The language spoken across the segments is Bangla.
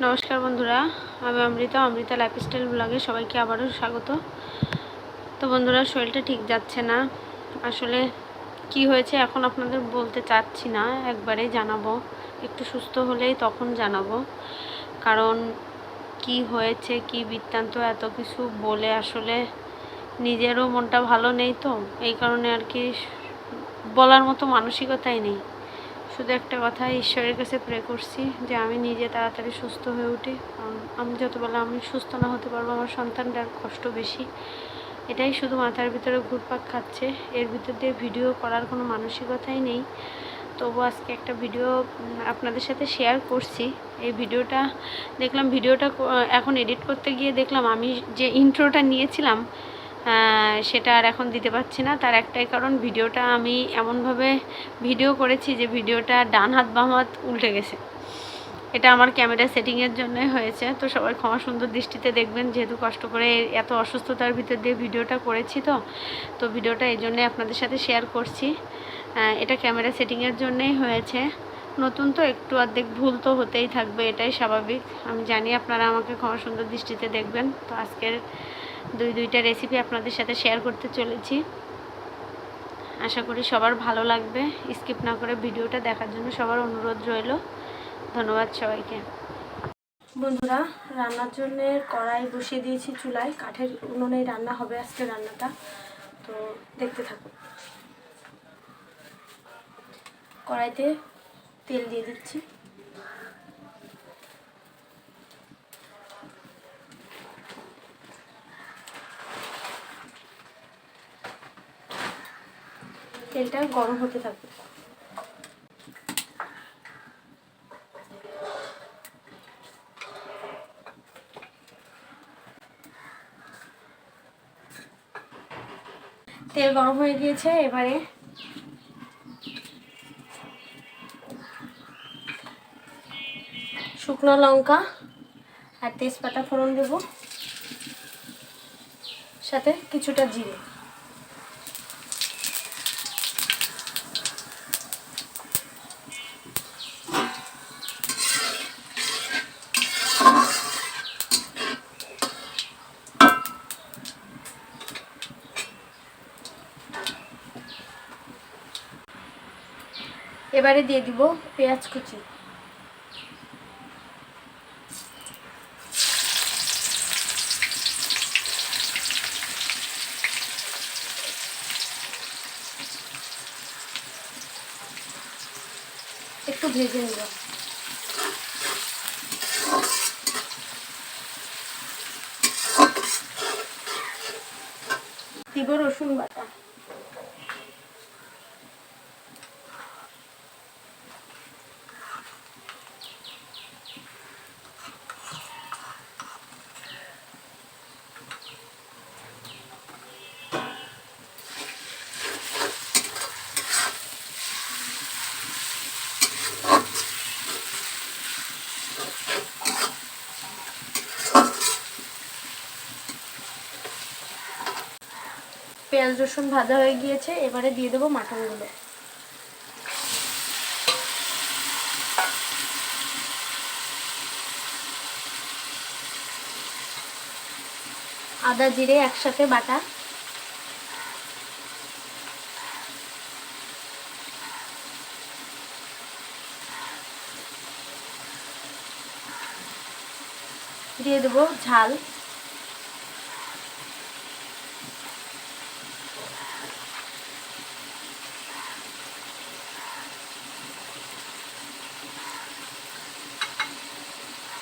নমস্কার বন্ধুরা, আমি অমৃতা লাইফস্টাইল ব্লগে সবাইকে আবারও স্বাগত। তো বন্ধুরা, শরীরটা ঠিক যাচ্ছে না। আসলে কি হয়েছে এখন আপনাদের বলতে চাচ্ছি না, একবারে জানাবো। একটু সুস্থ হলেই তখন জানাবো, কারণ কি হয়েছে কি বৃত্তান্ত এত কিছু বলে আসলে নিজেরও মনটা ভালো নেই, তো এই কারণে আর কি বলার মতো মানসিকতাই নেই। শুধু একটা কথা, ঈশ্বরের কাছে প্রে করছি যে আমি নিজে তাড়াতাড়ি সুস্থ হয়ে উঠি। কারণ আমি যতবেলা আমি সুস্থ না হতে পারবো, আমার সন্তানটার কষ্ট বেশি। এটাই শুধু মাথার ভিতরে ঘুরপাক খাচ্ছে। এর ভিতর দিয়ে ভিডিও করার কোনো মানসিকতাই নেই। তবু আজকে একটা ভিডিও আপনাদের সাথে শেয়ার করছি। এই ভিডিওটা দেখলাম, ভিডিওটা এখন এডিট করতে গিয়ে দেখলাম আমি যে ইন্ট্রোটা নিয়েছিলাম সেটা আর এখন দিতে পারছি না। তার একটাই কারণ, ভিডিওটা আমি এমনভাবে ভিডিও করেছি যে ভিডিওটা ডান হাত বাম হাত উল্টে গেছে। এটা আমার ক্যামেরা সেটিংয়ের জন্যই হয়েছে। তো সবাই ক্ষমা সুন্দর দৃষ্টিতে দেখবেন, যেহেতু কষ্ট করে এত অসুস্থতার ভিতর দিয়ে ভিডিওটা করেছি। তো ভিডিওটা এই জন্যে আপনাদের সাথে শেয়ার করছি। এটা ক্যামেরা সেটিংয়ের জন্যই হয়েছে। নতুন তো একটু অর্ধেক ভুল তো হতেই থাকবে, এটাই স্বাভাবিক। আমি জানি আপনারা আমাকে ক্ষমা সুন্দর দৃষ্টিতে দেখবেন। তো আজকের দুইটা রেসিপি আপনাদের সাথে শেয়ার করতে চলেছি। আশা করি সবার ভালো লাগবে। স্কিপ না করে ভিডিওটা দেখার জন্য সবার অনুরোধ রইল। ধন্যবাদ সবাইকে। বন্ধুরা, রান্নার জন্য কড়াই বসিয়ে দিয়েছি চুলায়। কাঠের উনুনেই রান্না হবে আজকে রান্নাটা, তো দেখতে থাকুন। কড়াইতে তেল দিয়ে দিচ্ছি। তেলটা গরম হতে থাকবে। তেল গরম হয়ে গিয়েছে, এবারে শুকনো লঙ্কা আর তেজপাতা ফোড়ন দেব, সাথে কিছুটা জিরে। এবারে দিয়ে দিব পেঁয়াজ কুচি। একটু ভেজে নিব। দিব রসুন বাটা। পেঁয়াজ রসুন ভাজা হয়ে গিয়েছে, এবারে দিয়ে দেবো মাটনগুলো। আদা জিরে একসাথে বাটা। দিয়ে দেবো ঝাল।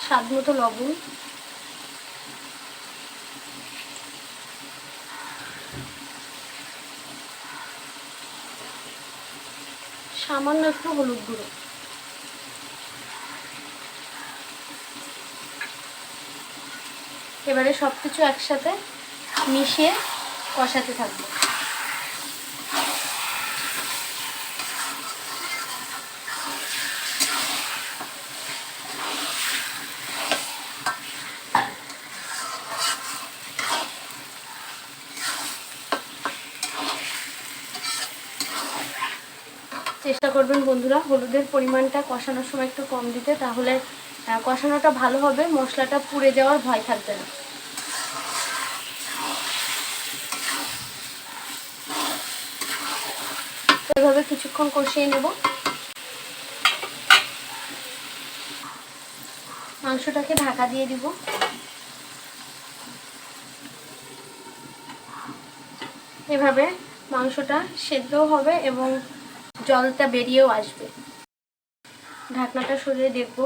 স্বাদ মতো লবণ। সামান্য একটু হলুদ গুঁড়ো। এবারে সব কিছু একসাথে মিশিয়ে কষাতে থাকবো। চেষ্টা করবেন বন্ধুরা হলুদের পরিমাণটা কষানোর সময় একটু কম দিতে, তাহলে কষানোটা ভালো হবে, মশলাটা পুড়ে যাওয়ার ভয় থাকবে না। এভাবে কিছুক্ষণ কষিয়ে নেব। মাংসটাকে ঢাকা দিয়ে দিব। এভাবে মাংসটা সেদ্ধও হবে এবং জলটা বেরিয়েও আসবে। ঢাকনাটা সরিয়ে দেখব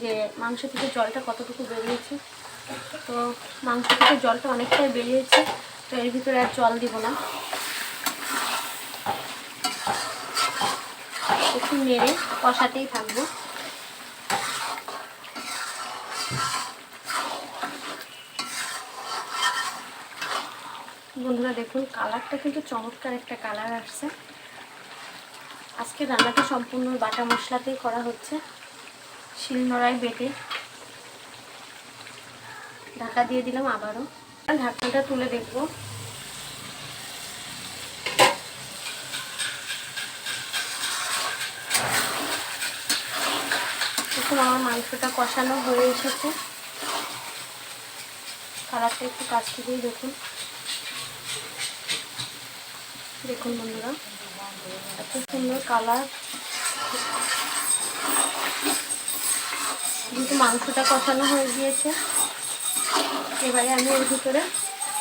যে মাংস থেকে জলটা কতটুকু বেরিয়েছে। তো মাংস থেকে জলটা অনেকটাই বেরিয়েছে, তো এর ভিতরে আর জল দিব না। একটু নেড়ে কষাতেই থাকবো। বন্ধুরা দেখুন, কালারটা কিন্তু চমৎকার একটা কালার আসছে। আজকে রান্নাটা সম্পূর্ণ বাটা মশলাতেই করা হচ্ছে, শিলনোড়ায় বেটে। ঢাকা দিয়ে দিলাম আবারও। ঢাকনাটা তুলে দেখব। দেখুন আমার মাংসটা কষানো হয়ে এসেছে। কালারটা একটু কাছ থেকেই দেখুন। দেখুন বন্ধুরা, এত সুন্দর কালার। কিন্তু মাংসটা কষানো হয়ে গিয়েছে। এবারে আমি এর ভিতরে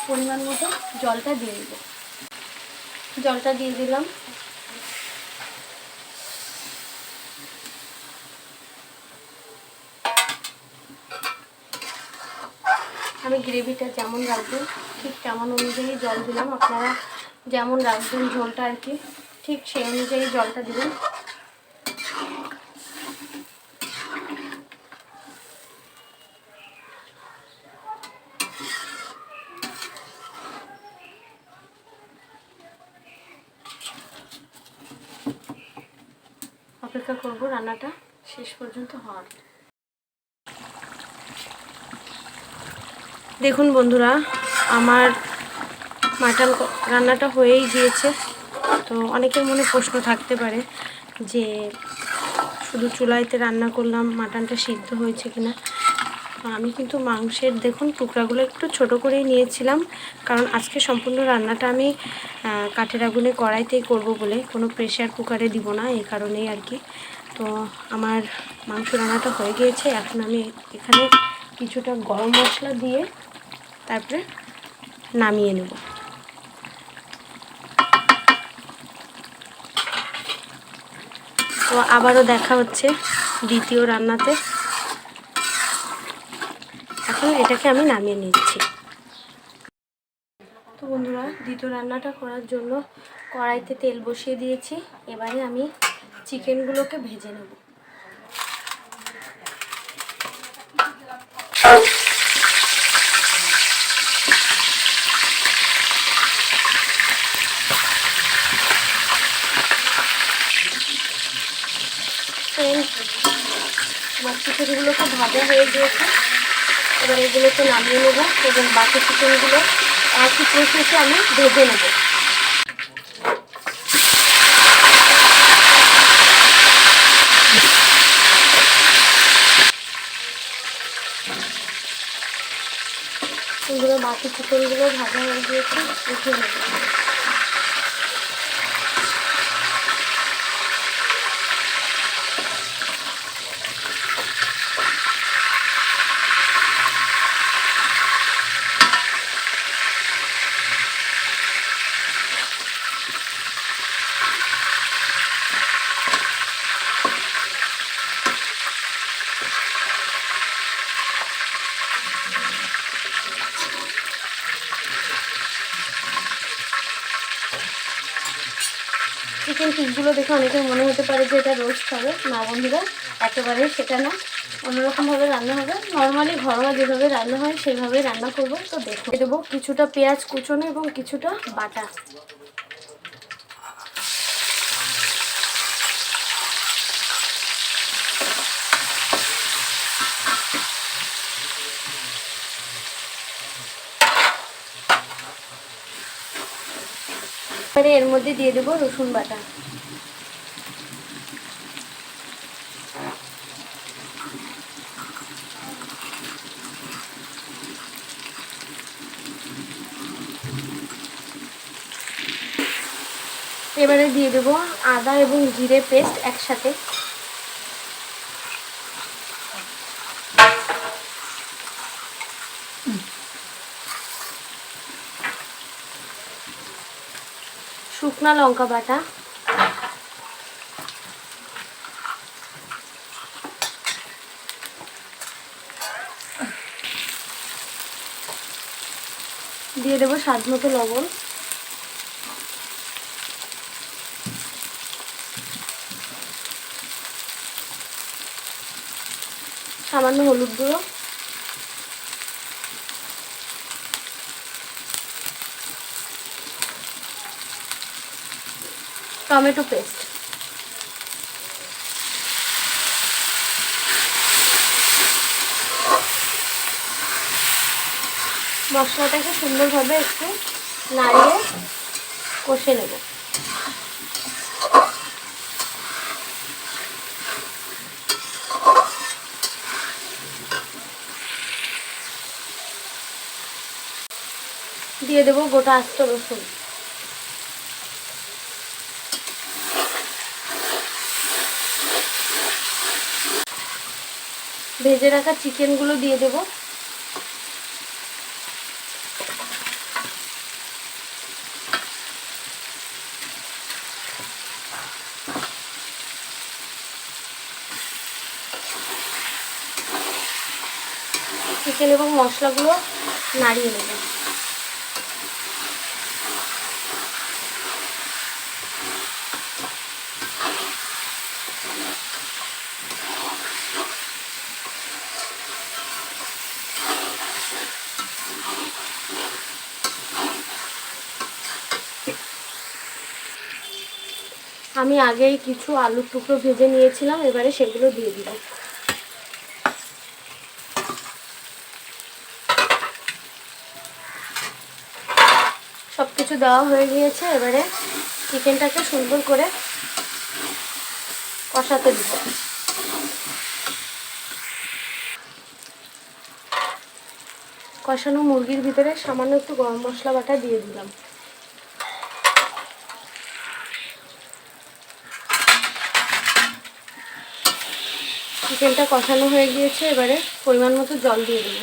পরিমাণ মতো জলটা দিয়ে দেব। জলটা দিয়ে দিলাম। আমি গ্রেভিটা যেমন রাখবো ঠিক তেমন অনুযায়ী জল দিলাম। আপনারা যেমন রাখবেন ঝোলটা আর কি, ঠিক সেই অনুযায়ী জলটা দিবেন। অপেক্ষা করব রান্নাটা শেষ পর্যন্ত হওয়ার। দেখুন বন্ধুরা, আমার মাটন রান্নাটা হয়েই গিয়েছে। তো অনেকের মনে প্রশ্ন থাকতে পারে যে শুধু চুলাইতে রান্না করলাম, মাটনটা সিদ্ধ হয়েছে কিনা। আমি কিন্তু মাংসের দেখুন টুকরাগুলো একটু ছোট করেই নিয়েছিলাম, কারণ আজকে সম্পূর্ণ রান্নাটা আমি কাঠের আগুনে কড়াইতেই করব বলে, কোনো প্রেশার কুকারে দিব না, এই কারণেই আর কি। তো আমার মাংস রান্নাটা হয়ে গিয়েছে। এখন আমি এখানে কিছুটা গরম মশলা দিয়ে তারপরে নামিয়ে নেব। তো আবারও দেখা হচ্ছে দ্বিতীয় রান্নাতে। এখন এটাকে আমি নামিয়ে নিচ্ছি। তো বন্ধুরা, দ্বিতীয় রান্নাটা করার জন্য কড়াইতে তেল বসিয়ে দিয়েছি। এবারে আমি চিকেনগুলোকে ভেজে নেব। আমার চিকেনগুলোকে ভাজা হয়ে গিয়েছে। এবার এগুলোকে নামিয়ে নেব এবং বাকি চিকেনগুলো একই প্রসেসে আমি ভেজে নেব। এগুলো বাকি চিকেনগুলো ভাজা হয়ে গিয়েছে, উঠে নেব। চিকেন পিসগুলো দেখে অনেকের মনে হতে পারে যে এটা রোস্ট হবে। না বন্ধুরা, একেবারেই সেটা না, অন্যরকমভাবে রান্না হবে। নর্মালি ঘরোয়া যেভাবে রান্না হয় সেইভাবেই রান্না করব। তো দেখে দেবো কিছুটা পেঁয়াজ কুচনো এবং কিছুটা বাটা। এর মধ্যে দিয়ে দেবো রসুন বাটা। এবারে দিয়ে দেবো আদা এবং জিরে পেস্ট একসাথে। শুকনা লঙ্কা বাটা, দিয়ে দেবো স্বাদ মতো লবণ, সামান্য হলুদ গুঁড়ো, টমেটো পেস্ট। মশলাটাকে সুন্দরভাবে একটু নাড়িয়ে কষে নেব। দিয়ে দেবো গোটা আস্ত রসুন, ভেজে রাখা চিকেনগুলো দিয়ে দেব, চিকেন এবং মশলাগুলো নাড়িয়ে নেব। আমি আগেই কিছু আলুর টুকরো ভেজে নিয়েছিলাম, এবারে সেগুলো দিয়ে দিব। সব কিছু দেওয়া হয়ে গিয়েছে, এবারে চিকেনটাকে সুন্দর করে কষাতে দিব। কষানো মুরগির ভিতরে সামান্য একটু গরম মশলা বাটা দিয়ে দিলাম। চিকেনটা কষানো হয়ে গিয়েছে, এবারে পরিমাণ মতো জল দিয়ে দেবো।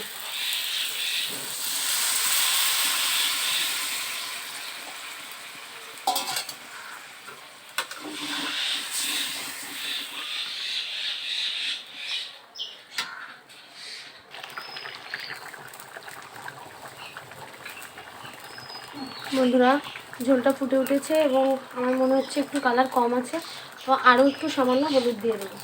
বন্ধুরা, ঝোলটা ফুটে উঠেছে এবং আমার মনে হচ্ছে একটু কালার কম আছে, তো আরও একটু সামান্য হলুদ দিয়ে দেবো।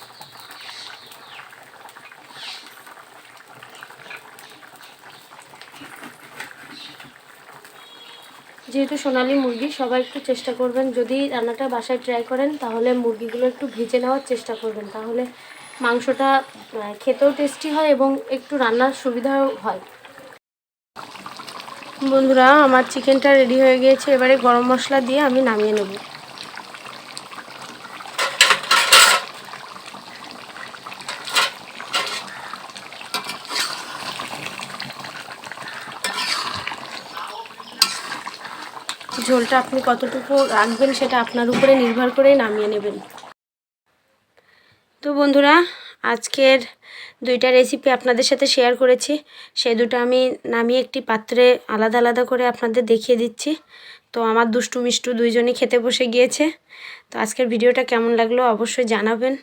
যেহেতু সোনালি মুরগি, সবাই একটু চেষ্টা করবেন, যদি রান্নাটা বাসায় ট্রাই করেন তাহলে মুরগিগুলো একটু ভেজে নেওয়ার চেষ্টা করবেন, তাহলে মাংসটা খেতেও টেস্টি হয় এবং একটু রান্নার সুবিধাও হয়। বন্ধুরা, আমার চিকেনটা রেডি হয়ে গিয়েছে, এবারে গরম মশলা দিয়ে আমি নামিয়ে নেব। ঝোলটা আপনি কতটুকু রাখবেন সেটা আপনার উপরে নির্ভর করেই নামিয়ে নেবেন। তো বন্ধুরা, আজকের দুইটা রেসিপি আপনাদের সাথে শেয়ার করেছি, সেই দুটো আমি নামিয়ে একটি পাত্রে আলাদা আলাদা করে আপনাদের দেখিয়ে দিচ্ছি। তো আমার দুষ্টু মিষ্টু দুইজনই খেতে বসে গিয়েছে। তো আজকের ভিডিওটা কেমন লাগলো অবশ্যই জানাবেন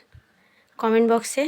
কমেন্ট বক্সে।